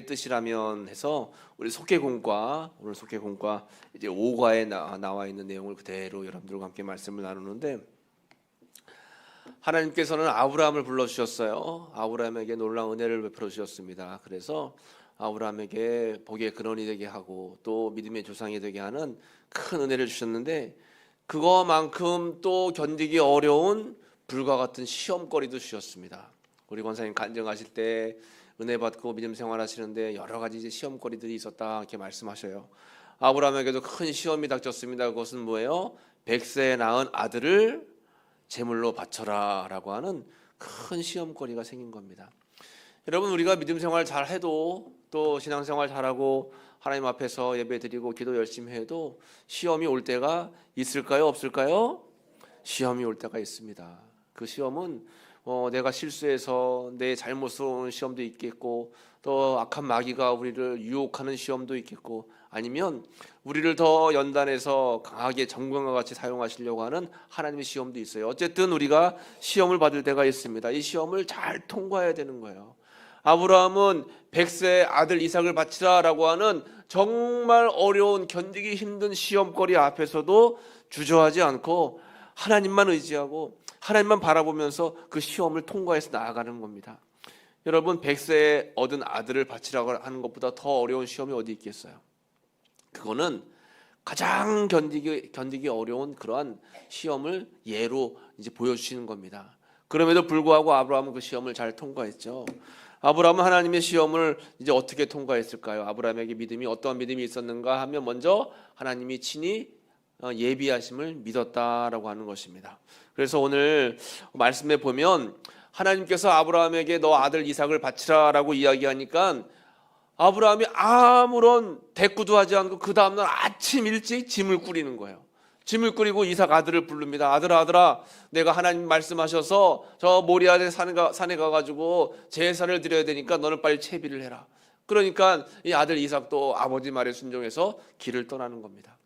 뜻이라면 해서 우리 속개공과 오늘 속개공과 이제 5과에 나와 있는 내용을 그대로 여러분들과 함께 말씀을 나누는데, 하나님께서는 아브라함을 불러주셨어요. 아브라함에게 놀라운 은혜를 베풀어 주셨습니다. 그래서 아브라함에게 복의 근원이 되게 하고 또 믿음의 조상이 되게 하는 큰 은혜를 주셨는데, 그거만큼 또 견디기 어려운 불과 같은 시험거리도 주셨습니다. 우리 권사님 간증하실 때 은혜 받고 믿음 생활하시는데 여러 가지 이제 시험거리들이 있었다 이렇게 말씀하셔요. 아브라함에게도 큰 시험이 닥쳤습니다. 그것은 뭐예요? 100세에 낳은 아들을 제물로 바쳐라라고 하는 큰 시험거리가 생긴 겁니다. 여러분, 우리가 믿음 생활 잘 해도 또 신앙 생활 잘하고 하나님 앞에서 예배 드리고 기도 열심히 해도 시험이 올 때가 있을까요? 없을까요? 시험이 올 때가 있습니다. 그 시험은 내가 실수해서 내 잘못으로 오는 시험도 있겠고, 또 악한 마귀가 우리를 유혹하는 시험도 있겠고, 아니면 우리를 더 연단해서 강하게 정금과 같이 사용하시려고 하는 하나님의 시험도 있어요. 어쨌든 우리가 시험을 받을 때가 있습니다. 이 시험을 잘 통과해야 되는 거예요. 아브라함은 100세 아들 이삭을 바치라라고 하는 정말 어려운 견디기 힘든 시험거리 앞에서도 주저하지 않고 하나님만 의지하고 하나님만 바라보면서 그 시험을 통과해서 나아가는 겁니다. 여러분, 100세에 얻은 아들을 바치라고 하는 것보다 더 어려운 시험이 어디 있겠어요? 그거는 가장 견디기 어려운 그러한 시험을 예로 이제 보여주시는 겁니다. 그럼에도 불구하고 아브라함은 그 시험을 잘 통과했죠. 아브라함은 하나님의 시험을 이제 어떻게 통과했을까요? 아브라함에게 믿음이 어떠한 믿음이 있었는가 하면, 먼저 하나님이 친히 예비하심을 믿었다라고 하는 것입니다. 그래서 오늘 말씀에 보면 하나님께서 아브라함에게 너 아들 이삭을 바치라라고 이야기하니까 아브라함이 아무런 대꾸도 하지 않고 그 다음날 아침 일찍 짐을 꾸리는 거예요. 짐을 꾸리고 이삭 아들을 부릅니다. 아들아, 내가 하나님 말씀하셔서 저 모리아 산에 가가지고 제사를 드려야 되니까 너는 빨리 채비를 해라. 그러니까 이 아들 이삭도 아버지 말에 순종해서 길을 떠나는 겁니다.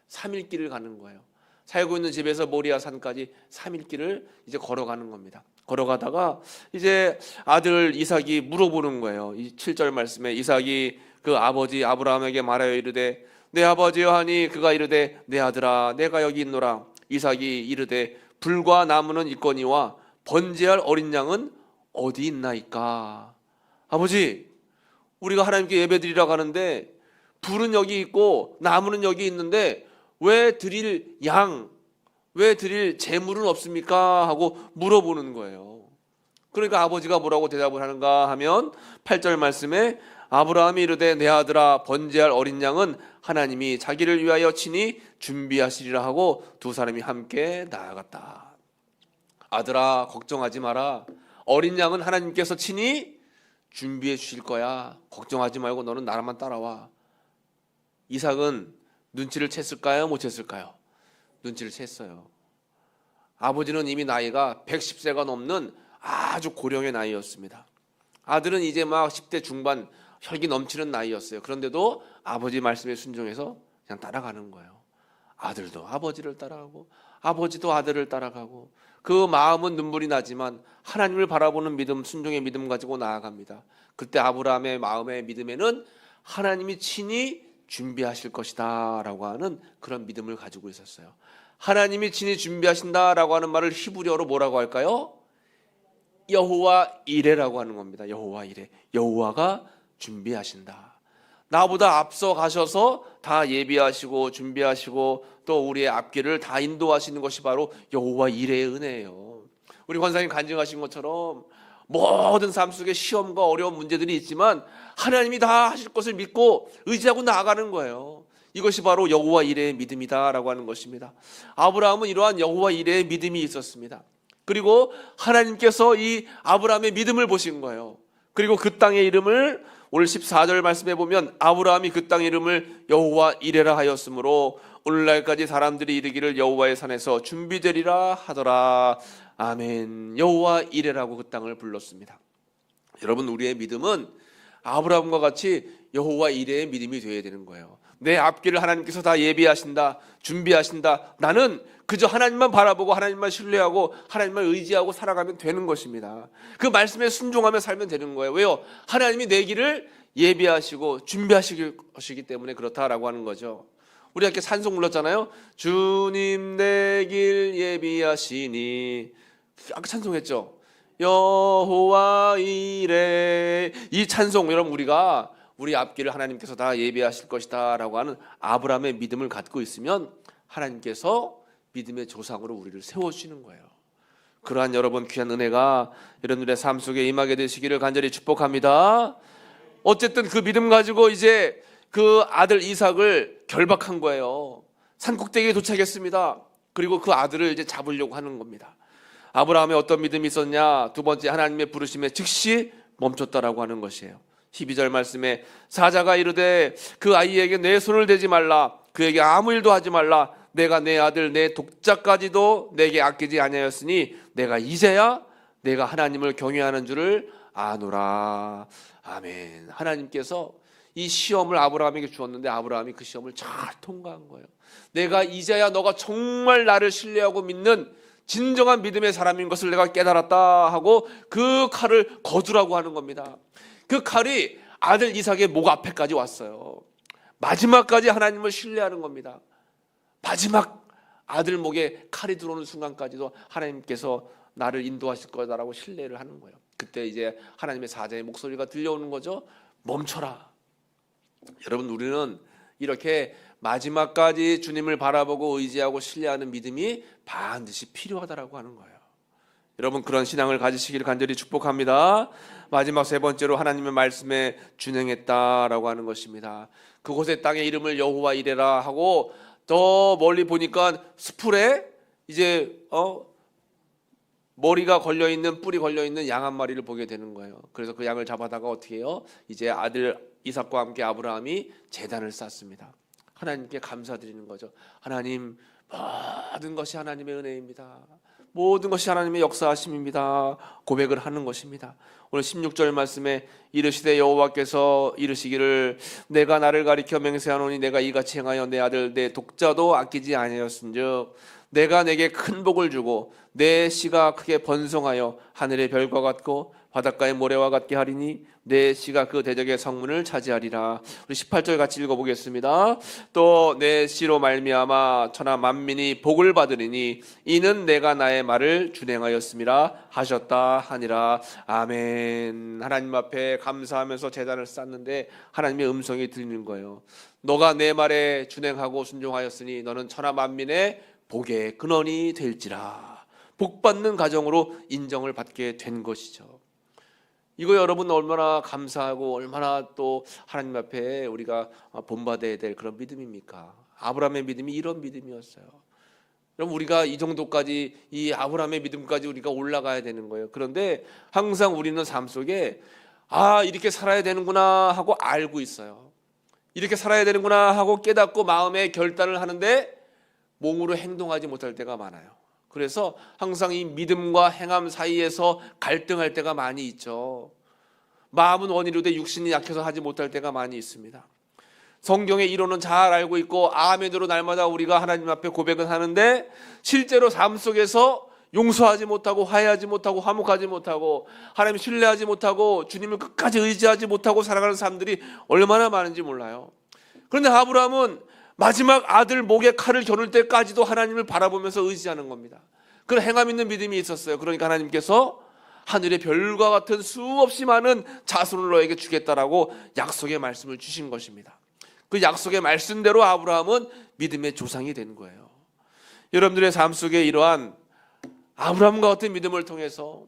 3일 길을 가는 거예요. 살고 있는 집에서 모리아 산까지 3일 길을 이제 걸어가는 겁니다. 걸어가다가 이제 아들 이삭이 물어보는 거예요. 이 7절 말씀에 이삭이 그 아버지 아브라함에게 말하여 이르되 내 아버지여 하니 그가 이르되 내 아들아 내가 여기 있노라. 이삭이 이르되 불과 나무는 있거니와 번제할 어린 양은 어디 있나이까. 아버지, 우리가 하나님께 예배드리라고 하는데 불은 여기 있고 나무는 여기 있는데 왜 드릴 양, 왜 드릴 제물은 없습니까? 하고 물어보는 거예요. 그러니까 아버지가 뭐라고 대답을 하는가 하면 8절 말씀에 아브라함이 이르되 내 아들아 번제할 어린 양은 하나님이 자기를 위하여 친히 준비하시리라 하고 두 사람이 함께 나아갔다. 아들아, 걱정하지 마라. 어린 양은 하나님께서 친히 준비해 주실 거야. 걱정하지 말고 너는 나랑만 따라와. 이삭은 눈치를 챘을까요? 못 챘을까요? 눈치를 챘어요. 아버지는 이미 나이가 110세가 넘는 아주 고령의 나이였습니다. 아들은 이제 막 10대 중반 혈기 넘치는 나이였어요. 그런데도 아버지 말씀에 순종해서 그냥 따라가는 거예요. 아들도 아버지를 따라가고 아버지도 아들을 따라가고, 그 마음은 눈물이 나지만 하나님을 바라보는 믿음, 순종의 믿음 가지고 나아갑니다. 그때 아브라함의 마음의 믿음에는 하나님이 친히 준비하실 것이다 라고 하는 그런 믿음을 가지고 있었어요. 하나님이 친히 준비하신다 라고 하는 말을 히브리어로 뭐라고 할까요? 여호와 이레라고 하는 겁니다. 여호와 이레, 여호와가 준비하신다. 나보다 앞서 가셔서 다 예비하시고 준비하시고 또 우리의 앞길을 다 인도하시는 것이 바로 여호와 이레의 은혜예요. 우리 권사님 간증하신 것처럼 모든 삶 속에 시험과 어려운 문제들이 있지만 하나님이 다 하실 것을 믿고 의지하고 나아가는 거예요. 이것이 바로 여호와 이레의 믿음이다라고 하는 것입니다. 아브라함은 이러한 여호와 이레의 믿음이 있었습니다. 그리고 하나님께서 이 아브라함의 믿음을 보신 거예요. 그리고 그 땅의 이름을 오늘 14절 말씀해 보면 아브라함이 그 땅의 이름을 여호와 이레라 하였으므로 오늘날까지 사람들이 이르기를 여호와의 산에서 준비되리라 하더라. 아멘. 여호와 이레라고 그 땅을 불렀습니다. 여러분, 우리의 믿음은 아브라함과 같이 여호와 이레의 믿음이 되어야 되는 거예요. 내 앞길을 하나님께서 다 예비하신다, 준비하신다. 나는 그저 하나님만 바라보고 하나님만 신뢰하고 하나님만 의지하고 살아가면 되는 것입니다. 그 말씀에 순종하며 살면 되는 거예요. 왜요? 하나님이 내 길을 예비하시고 준비하시기 것이기 때문에 그렇다라고 하는 거죠. 우리 이렇게 찬송 불렀잖아요. 주님 내 길 예비하시니. 아까 찬송했죠. 여호와 이레. 이 찬송 여러분 우리가 우리 앞길을 하나님께서 다 예비하실 것이다 라고 하는 아브라함의 믿음을 갖고 있으면 하나님께서 믿음의 조상으로 우리를 세워주시는 거예요. 그러한 여러분 귀한 은혜가 여러분들의 삶 속에 임하게 되시기를 간절히 축복합니다. 어쨌든 그 믿음 가지고 이제 그 아들 이삭을 결박한 거예요. 산꼭대기에 도착했습니다. 그리고 그 아들을 이제 잡으려고 하는 겁니다. 아브라함의 어떤 믿음이 있었냐? 두 번째, 하나님의 부르심에 즉시 멈췄다라고 하는 것이에요. 12절 말씀에 사자가 이르되 그 아이에게 내 손을 대지 말라, 그에게 아무 일도 하지 말라, 내가 내 아들 내 독자까지도 내게 아끼지 아니하였으니 내가 이제야 내가 하나님을 경외하는 줄을 아노라. 아멘. 하나님께서 이 시험을 아브라함에게 주었는데 아브라함이 그 시험을 잘 통과한 거예요. 내가 이제야 너가 정말 나를 신뢰하고 믿는 진정한 믿음의 사람인 것을 내가 깨달았다 하고 그 칼을 거두라고 하는 겁니다. 그 칼이 아들 이삭의 목 앞에까지 왔어요. 마지막까지 하나님을 신뢰하는 겁니다. 마지막 아들 목에 칼이 들어오는 순간까지도 하나님께서 나를 인도하실 거다라고 신뢰를 하는 거예요. 그때 이제 하나님의 사자의 목소리가 들려오는 거죠. 멈춰라. 여러분 우리는 이렇게 마지막까지 주님을 바라보고 의지하고 신뢰하는 믿음이 반드시 필요하다라고 하는 거예요. 여러분 그런 신앙을 가지시기를 간절히 축복합니다. 마지막 세 번째로 하나님의 말씀에 준행했다라고 하는 것입니다. 그곳의 땅의 이름을 여호와 이레라 하고 더 멀리 보니까 수풀에 이제 머리가 걸려있는 뿔이 걸려있는 양 한 마리를 보게 되는 거예요. 그래서 그 양을 잡아다가 어떻게 해요? 이제 아들 이삭과 함께 아브라함이 제단을 쌓습니다. 하나님께 감사드리는 거죠. 하나님 모든 것이 하나님의 은혜입니다. 모든 것이 하나님의 역사하심입니다. 고백을 하는 것입니다. 오늘 16절 말씀에 이르시되 여호와께서 이르시기를 내가 나를 가리켜 맹세하노니 내가 이같이 행하여 내 아들 내 독자도 아끼지 아니하였은즉 내가 내게 큰 복을 주고 내 씨가 크게 번성하여 하늘의 별과 같고 바닷가의 모래와 같게 하리니 내 씨가 그 대적의 성문을 차지하리라. 우리 18절 같이 읽어보겠습니다. 또 내 씨로 말미암아 천하 만민이 복을 받으리니 이는 내가 나의 말을 준행하였음이라 하셨다 하니라. 아멘. 하나님 앞에 감사하면서 제단을 쌓는데 하나님의 음성이 들리는 거예요. 너가 내 말에 준행하고 순종하였으니 너는 천하 만민의 복의 근원이 될지라. 복받는 가정으로 인정을 받게 된 것이죠. 이거 여러분 얼마나 감사하고 얼마나 또 하나님 앞에 우리가 본받아야 될 그런 믿음입니까? 아브라함의 믿음이 이런 믿음이었어요. 그럼 우리가 이 정도까지 이 아브라함의 믿음까지 우리가 올라가야 되는 거예요. 그런데 항상 우리는 삶 속에 이렇게 살아야 되는구나 하고 알고 있어요. 이렇게 살아야 되는구나 하고 깨닫고 마음에 결단을 하는데 몸으로 행동하지 못할 때가 많아요. 그래서 항상 이 믿음과 행함 사이에서 갈등할 때가 많이 있죠. 마음은 원이로되 육신이 약해서 하지 못할 때가 많이 있습니다. 성경의 이론은 잘 알고 있고 아멘으로 날마다 우리가 하나님 앞에 고백은 하는데 실제로 삶 속에서 용서하지 못하고 화해하지 못하고 화목하지 못하고 하나님 신뢰하지 못하고 주님을 끝까지 의지하지 못하고 살아가는 사람들이 얼마나 많은지 몰라요. 그런데 아브라함은 마지막 아들 목에 칼을 겨눌 때까지도 하나님을 바라보면서 의지하는 겁니다. 그런 행함 있는 믿음이 있었어요. 그러니까 하나님께서 하늘의 별과 같은 수없이 많은 자손을 너에게 주겠다라고 약속의 말씀을 주신 것입니다. 그 약속의 말씀대로 아브라함은 믿음의 조상이 된 거예요. 여러분들의 삶 속에 이러한 아브라함과 같은 믿음을 통해서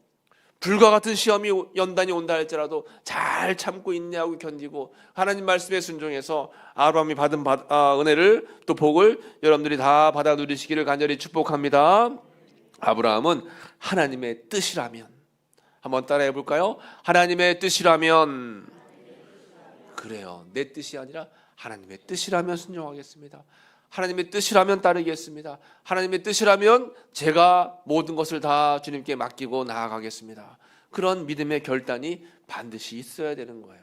불과 같은 시험이 연단이 온다 할지라도 잘 참고 인내하고 견디고 하나님 말씀에 순종해서 아브라함이 받은 은혜를 또 복을 여러분들이 다 받아 누리시기를 간절히 축복합니다. 아브라함은 하나님의 뜻이라면, 한번 따라해 볼까요? 하나님의 뜻이라면, 그래요, 내 뜻이 아니라 하나님의 뜻이라면 순종하겠습니다. 하나님의 뜻이라면 따르겠습니다. 하나님의 뜻이라면 제가 모든 것을 다 주님께 맡기고 나아가겠습니다. 그런 믿음의 결단이 반드시 있어야 되는 거예요.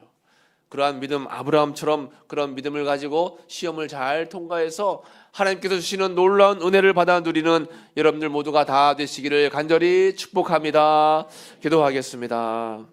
그러한 믿음, 아브라함처럼 그런 믿음을 가지고 시험을 잘 통과해서 하나님께서 주시는 놀라운 은혜를 받아 누리는 여러분들 모두가 다 되시기를 간절히 축복합니다. 기도하겠습니다.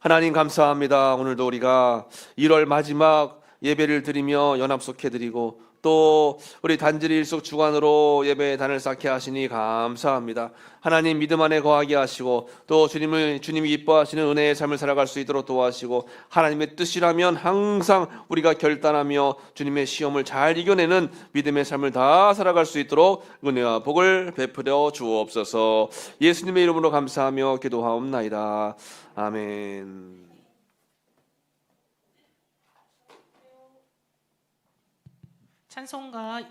하나님 감사합니다. 오늘도 우리가 1월 마지막 예배를 드리며 연합속해 드리고 또 우리 단지리 일속 주관으로 예배의 단을 쌓게 하시니 감사합니다. 하나님 믿음 안에 거하게 하시고 또 주님이 기뻐하시는 은혜의 삶을 살아갈 수 있도록 도와주시고 하나님의 뜻이라면 항상 우리가 결단하며 주님의 시험을 잘 이겨내는 믿음의 삶을 다 살아갈 수 있도록 은혜와 복을 베풀어 주옵소서. 예수님의 이름으로 감사하며 기도하옵나이다. 아멘. 찬송가